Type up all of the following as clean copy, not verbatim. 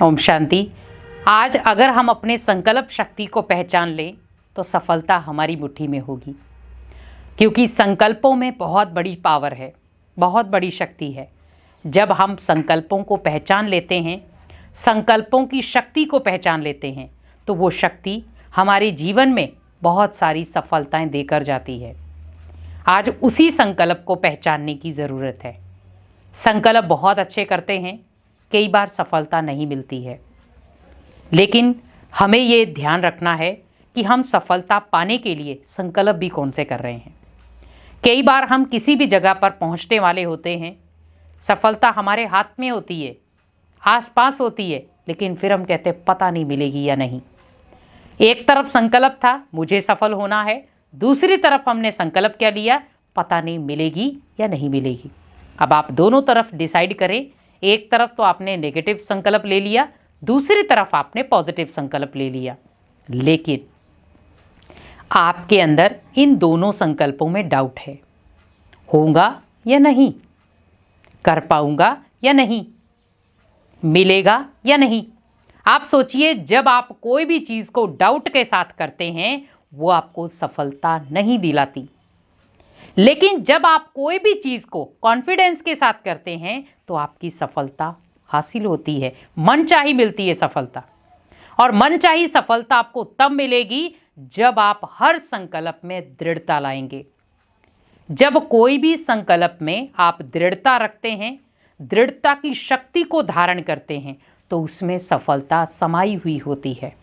ओम शांति। आज अगर हम अपने संकल्प शक्ति को पहचान लें तो सफलता हमारी मुट्ठी में होगी, क्योंकि संकल्पों में बहुत बड़ी पावर है, बहुत बड़ी शक्ति है। जब हम संकल्पों को पहचान लेते हैं, संकल्पों की शक्ति को पहचान लेते हैं, तो वो शक्ति हमारे जीवन में बहुत सारी सफलताएं देकर जाती है। आज उसी संकल्प को पहचानने की ज़रूरत है। संकल्प बहुत अच्छे करते हैं, कई बार सफलता नहीं मिलती है, लेकिन हमें ये ध्यान रखना है कि हम सफलता पाने के लिए संकल्प भी कौन से कर रहे हैं। कई बार हम किसी भी जगह पर पहुंचने वाले होते हैं, सफलता हमारे हाथ में होती है, आसपास होती है, लेकिन फिर हम कहते हैं पता नहीं मिलेगी या नहीं। एक तरफ संकल्प था मुझे सफल होना है, दूसरी तरफ हमने संकल्प क्या लिया, पता नहीं मिलेगी या नहीं मिलेगी। अब आप दोनों तरफ डिसाइड करें। एक तरफ तो आपने नेगेटिव संकल्प ले लिया, दूसरी तरफ आपने पॉजिटिव संकल्प ले लिया, लेकिन आपके अंदर इन दोनों संकल्पों में डाउट है। होगा या नहीं, कर पाऊंगा या नहीं, मिलेगा या नहीं। आप सोचिए, जब आप कोई भी चीज़ को डाउट के साथ करते हैं वो आपको सफलता नहीं दिलाती, लेकिन जब आप कोई भी चीज़ को कॉन्फिडेंस के साथ करते हैं तो आपकी सफलता हासिल होती है, मनचाही मिलती है सफलता। और मनचाही सफलता आपको तब मिलेगी जब आप हर संकल्प में दृढ़ता लाएंगे। जब कोई भी संकल्प में आप दृढ़ता रखते हैं, दृढ़ता की शक्ति को धारण करते हैं, तो उसमें सफलता समाई हुई होती है।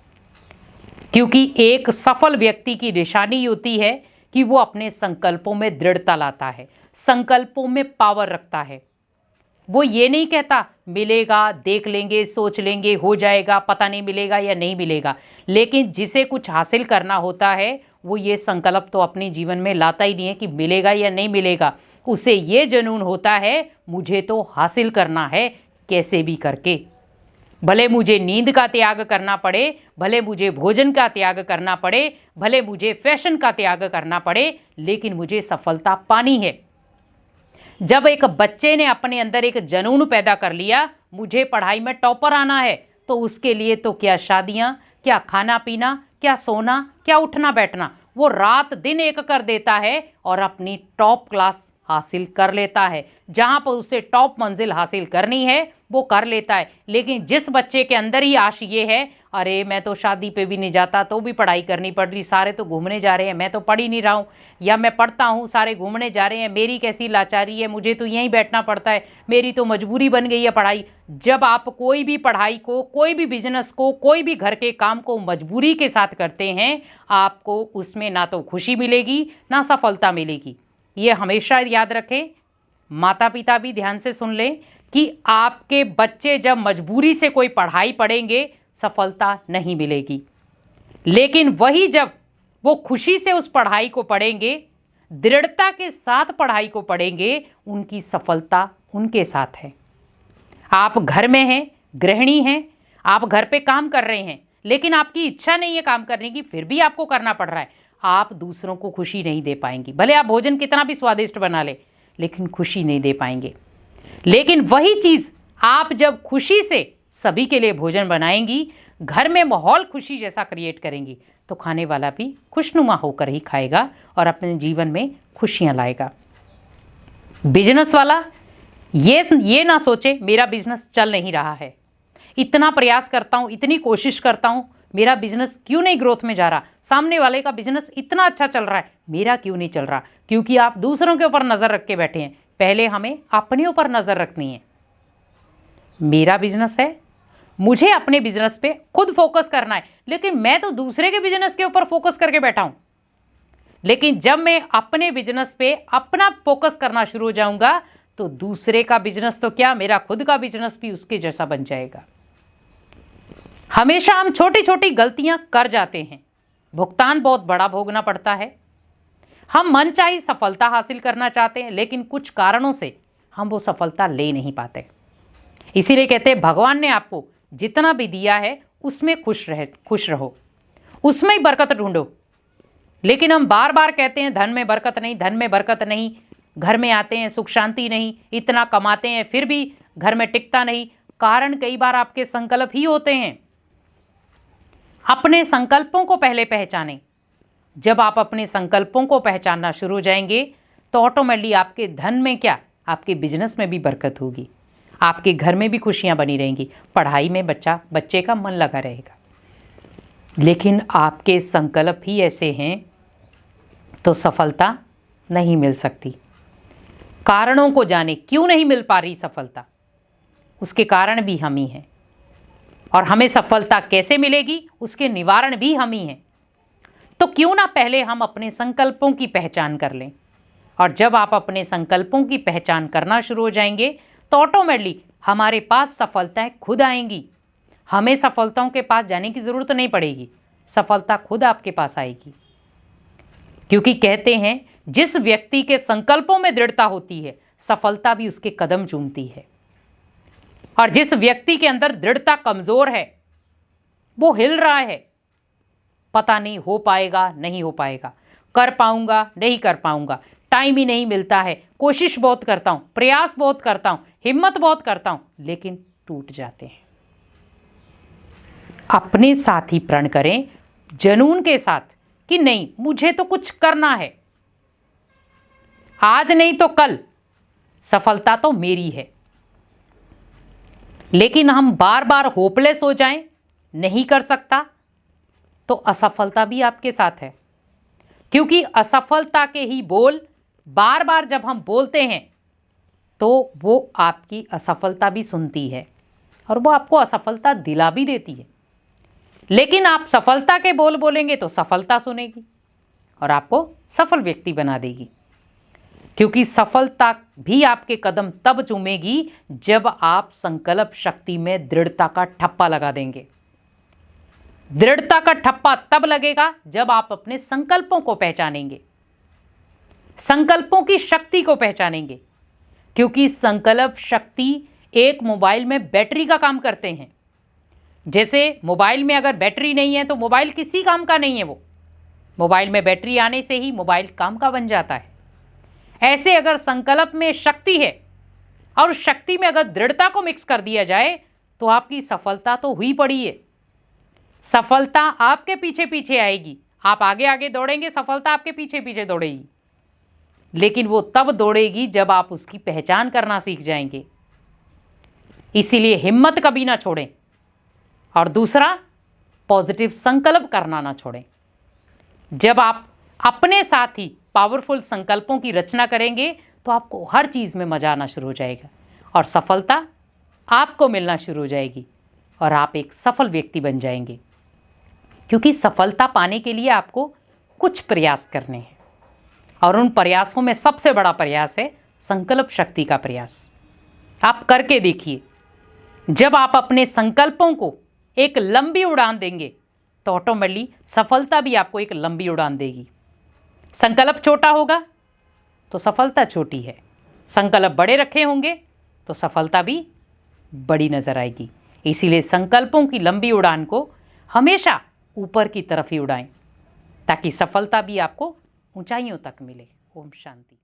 क्योंकि एक सफल व्यक्ति की निशानी होती है कि वो अपने संकल्पों में दृढ़ता लाता है, संकल्पों में पावर रखता है। वो ये नहीं कहता मिलेगा, देख लेंगे, सोच लेंगे, हो जाएगा, पता नहीं मिलेगा या नहीं मिलेगा। लेकिन जिसे कुछ हासिल करना होता है वो ये संकल्प तो अपने जीवन में लाता ही नहीं है कि मिलेगा या नहीं मिलेगा। उसे ये जुनून होता है मुझे तो हासिल करना है कैसे भी करके, भले मुझे नींद का त्याग करना पड़े, भले मुझे भोजन का त्याग करना पड़े, भले मुझे फैशन का त्याग करना पड़े, लेकिन मुझे सफलता पानी है। जब एक बच्चे ने अपने अंदर एक जुनून पैदा कर लिया मुझे पढ़ाई में टॉपर आना है, तो उसके लिए तो क्या शादियां, क्या खाना पीना, क्या सोना, क्या उठना बैठना, वो रात दिन एक कर देता है और अपनी टॉप क्लास हासिल कर लेता है। जहाँ पर उसे टॉप मंजिल हासिल करनी है वो कर लेता है। लेकिन जिस बच्चे के अंदर ही आश ये है, अरे मैं तो शादी पे भी नहीं जाता तो भी पढ़ाई करनी पड़ रही, सारे तो घूमने जा रहे हैं, मैं तो पढ़ ही नहीं रहा हूँ, या मैं पढ़ता हूँ सारे घूमने जा रहे हैं, मेरी कैसी लाचारी है, मुझे तो यहीं बैठना पड़ता है, मेरी तो मजबूरी बन गई है पढ़ाई। जब आप कोई भी पढ़ाई को, कोई भी बिजनेस को, कोई भी घर के काम को मजबूरी के साथ करते हैं, आपको उसमें ना तो खुशी मिलेगी ना सफलता मिलेगी। ये हमेशा याद रखें। माता पिता भी ध्यान से सुन लें कि आपके बच्चे जब मजबूरी से कोई पढ़ाई पढ़ेंगे सफलता नहीं मिलेगी, लेकिन वही जब वो खुशी से उस पढ़ाई को पढ़ेंगे, दृढ़ता के साथ पढ़ाई को पढ़ेंगे, उनकी सफलता उनके साथ है। आप घर में हैं, गृहिणी हैं, आप घर पे काम कर रहे हैं, लेकिन आपकी इच्छा नहीं है काम करने की, फिर भी आपको करना पड़ रहा है। आप दूसरों को खुशी नहीं दे पाएंगी, भले आप भोजन कितना भी स्वादिष्ट बना ले, लेकिन खुशी नहीं दे पाएंगे। लेकिन वही चीज़ आप जब खुशी से सभी के लिए भोजन बनाएंगी, घर में माहौल खुशी जैसा क्रिएट करेंगी, तो खाने वाला भी खुशनुमा होकर ही खाएगा और अपने जीवन में खुशियां लाएगा। बिजनेस वाला ये ना सोचे मेरा बिजनेस चल नहीं रहा है, इतना प्रयास करता हूँ, इतनी कोशिश करता हूँ, मेरा बिजनेस क्यों नहीं ग्रोथ में जा रहा, सामने वाले का बिजनेस इतना अच्छा चल रहा है, मेरा क्यों नहीं चल रहा। क्योंकि आप दूसरों के ऊपर नज़र रख के बैठे हैं। पहले हमें अपने ऊपर नज़र रखनी है। मेरा बिजनेस है, मुझे अपने बिजनेस पे खुद फोकस करना है, लेकिन मैं तो दूसरे के बिजनेस के ऊपर फोकस करके बैठा हूं। लेकिन जब मैं अपने बिजनेस पे अपना फोकस करना शुरू हो जाऊंगा तो दूसरे का बिजनेस तो क्या, मेरा खुद का बिजनेस भी उसके जैसा बन जाएगा। हमेशा हम छोटी छोटी गलतियां कर जाते हैं, भुगतान बहुत बड़ा भोगना पड़ता है। हम मनचाही सफलता हासिल करना चाहते हैं, लेकिन कुछ कारणों से हम वो सफलता ले नहीं पाते। इसीलिए कहते हैं भगवान ने आपको जितना भी दिया है उसमें खुश रहो, उसमें ही बरकत ढूंढो। लेकिन हम बार बार कहते हैं धन में बरकत नहीं, धन में बरकत नहीं, घर में आते हैं सुख शांति नहीं, इतना कमाते हैं फिर भी घर में टिकता नहीं, कारण कई बार आपके संकल्प ही होते हैं। अपने संकल्पों को पहले पहचानें। जब आप अपने संकल्पों को पहचानना शुरू हो जाएंगे तो ऑटोमेटिकली आपके धन में क्या, आपके बिजनेस में भी बरकत होगी, आपके घर में भी खुशियां बनी रहेंगी, पढ़ाई में बच्चे का मन लगा रहेगा। लेकिन आपके संकल्प ही ऐसे हैं तो सफलता नहीं मिल सकती। कारणों को जाने, क्यों नहीं मिल पा रही सफलता, उसके कारण भी हम ही हैं, और हमें सफलता कैसे मिलेगी उसके निवारण भी हम ही हैं। तो क्यों ना पहले हम अपने संकल्पों की पहचान कर लें, और जब आप अपने संकल्पों की पहचान करना शुरू हो जाएंगे तो ऑटोमेटिकली हमारे पास सफलताएं खुद आएंगी। हमें सफलताओं के पास जाने की ज़रूरत नहीं पड़ेगी, सफलता खुद आपके पास आएगी। क्योंकि कहते हैं जिस व्यक्ति के संकल्पों में दृढ़ता होती है सफलता भी उसके कदम चूमती है, और जिस व्यक्ति के अंदर दृढ़ता कमज़ोर है, वो हिल रहा है, पता नहीं हो पाएगा नहीं हो पाएगा, कर पाऊंगा नहीं कर पाऊंगा, टाइम ही नहीं मिलता है, कोशिश बहुत करता हूं, प्रयास बहुत करता हूं, हिम्मत बहुत करता हूं, लेकिन टूट जाते हैं। अपने साथ ही प्रण करें जुनून के साथ कि नहीं, मुझे तो कुछ करना है, आज नहीं तो कल सफलता तो मेरी है। लेकिन हम बार बार होपलेस हो जाएं, नहीं कर सकता, तो असफलता भी आपके साथ है। क्योंकि असफलता के ही बोल बार बार जब हम बोलते हैं तो वो आपकी असफलता भी सुनती है और वो आपको असफलता दिला भी देती है। लेकिन आप सफलता के बोल बोलेंगे तो सफलता सुनेगी और आपको सफल व्यक्ति बना देगी। क्योंकि सफलता भी आपके कदम तब चूमेगी जब आप संकल्प शक्ति में दृढ़ता का ठप्पा लगा देंगे। दृढ़ता का ठप्पा तब लगेगा जब आप अपने संकल्पों को पहचानेंगे, संकल्पों की शक्ति को पहचानेंगे। क्योंकि संकल्प शक्ति एक मोबाइल में बैटरी का काम करते हैं। जैसे मोबाइल में अगर बैटरी नहीं है तो मोबाइल किसी काम का नहीं है। वो मोबाइल में बैटरी आने से ही मोबाइल काम का बन जाता है। ऐसे अगर संकल्प में शक्ति है और शक्ति में अगर दृढ़ता को मिक्स कर दिया जाए तो आपकी सफलता तो हुई पड़ी है। सफलता आपके पीछे पीछे आएगी, आप आगे आगे दौड़ेंगे, सफलता आपके पीछे पीछे दौड़ेगी। लेकिन वो तब दौड़ेगी जब आप उसकी पहचान करना सीख जाएंगे। इसीलिए हिम्मत कभी ना छोड़ें, और दूसरा पॉजिटिव संकल्प करना ना छोड़ें। जब आप अपने साथ ही पावरफुल संकल्पों की रचना करेंगे तो आपको हर चीज़ में मजा आना शुरू हो जाएगा और सफलता आपको मिलना शुरू हो जाएगी और आप एक सफल व्यक्ति बन जाएंगे। क्योंकि सफलता पाने के लिए आपको कुछ प्रयास करने हैं, और उन प्रयासों में सबसे बड़ा प्रयास है संकल्प शक्ति का प्रयास। आप करके देखिए। जब आप अपने संकल्पों को एक लंबी उड़ान देंगे तो ऑटोमेटिकली सफलता भी आपको एक लंबी उड़ान देगी। संकल्प छोटा होगा तो सफलता छोटी है, संकल्प बड़े रखे होंगे तो सफलता भी बड़ी नज़र आएगी। इसीलिए संकल्पों की लंबी उड़ान को हमेशा ऊपर की तरफ ही उड़ाएं ताकि सफलता भी आपको ऊंचाइयों तक मिले। ओम शांति।